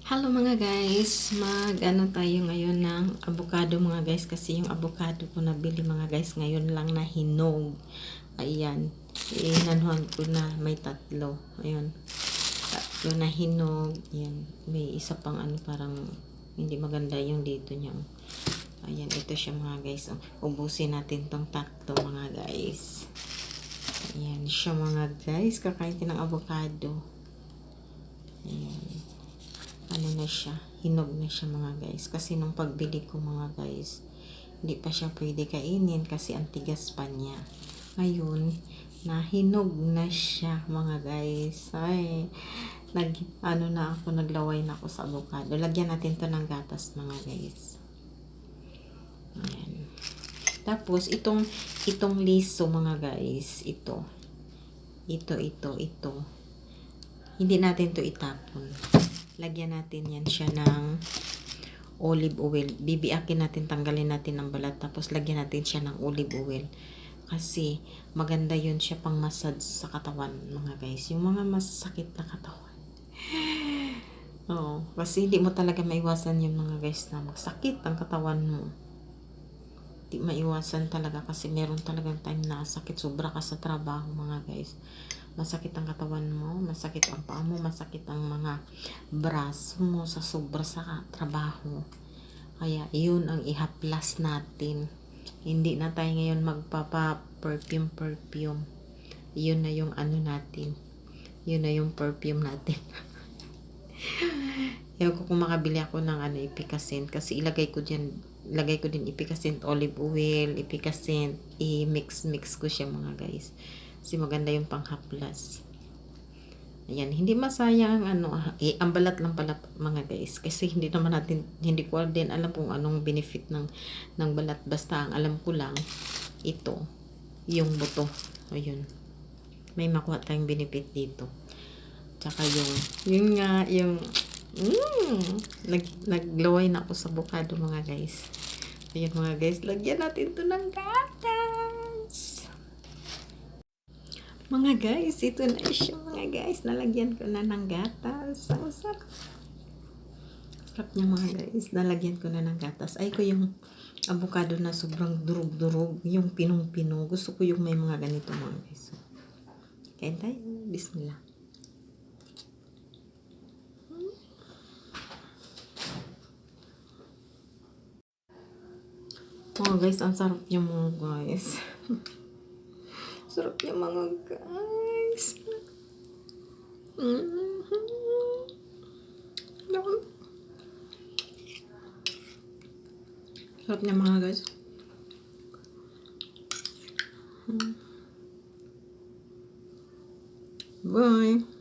Hello mga guys, mag-ano tayo ngayon ng avocado mga guys, kasi yung avocado ko nabili mga guys ngayon lang na hinog. Ayan, inanuhan ko na, may tatlo. Ayun, tatlo na hinog. Ayan, may isa pang ano, parang hindi maganda yung dito niya. Ayan, ito siya mga guys. Ubusin natin tong tatlo mga guys. Ayan siya mga guys, kakain ng avocado. Ayan, ano na siya, hinog na siya mga guys, kasi nung pagbili ko mga guys, hindi pa siya pwede kainin kasi antigas pa niya. Ngayon nahinog na siya mga guys. Ay, naglaway na ako sa avocado. Lagyan natin to ng gatas mga guys. Ayan. Tapos itong liso mga guys, ito hindi natin to itapon. Lagyan natin yan siya ng olive oil. Bibiakin natin, tanggalin natin ang balat, tapos lagyan natin siya ng olive oil. Kasi maganda yun siya pang massage sa katawan mga guys. Yung mga masakit na katawan. Oo, kasi hindi mo talaga maiwasan yung mga guys na masakit ang katawan mo. Hindi maiwasan talaga kasi meron talagang time na sakit, sobra ka sa trabaho mga guys. Masakit ang katawan mo, masakit ang paa mo, masakit ang mga braso mo sa sobra sa trabaho. Kaya yun ang ihaplas natin. Hindi na tayo ngayon magpapa-perfume. Yun na yung ano natin. Yun na yung perfume natin. Ewan ko kung makabili ako ng Efficacent, kasi ilagay ko din Efficacent olive oil, Efficacent, i-mix ko siya mga guys. Kasi maganda yung panghaplas. Ayan, hindi masayang ang balat lang pala mga guys. Kasi hindi ko din alam kung anong benefit ng balat. Basta ang alam ko lang, ito, yung buto. Ayun. May makuha tayong benefit dito. Tsaka naglaway na ako sa avocado mga guys. Ayun mga guys, lagyan natin to ng gatas. Mga guys, ito na siya mga guys. Nalagyan ko na ng gatas. Ang sarap. Sarap niya mga guys. Nalagyan ko na ng gatas. Ay ko yung avocado na sobrang durog-durog. Yung pinong-pino. Gusto ko yung may mga ganito mga guys. Kain tayo. Bismillah. Oh guys, ang sarap niya mga guys. Sarap niya mga guys. Sarap niya mga guys. Bye.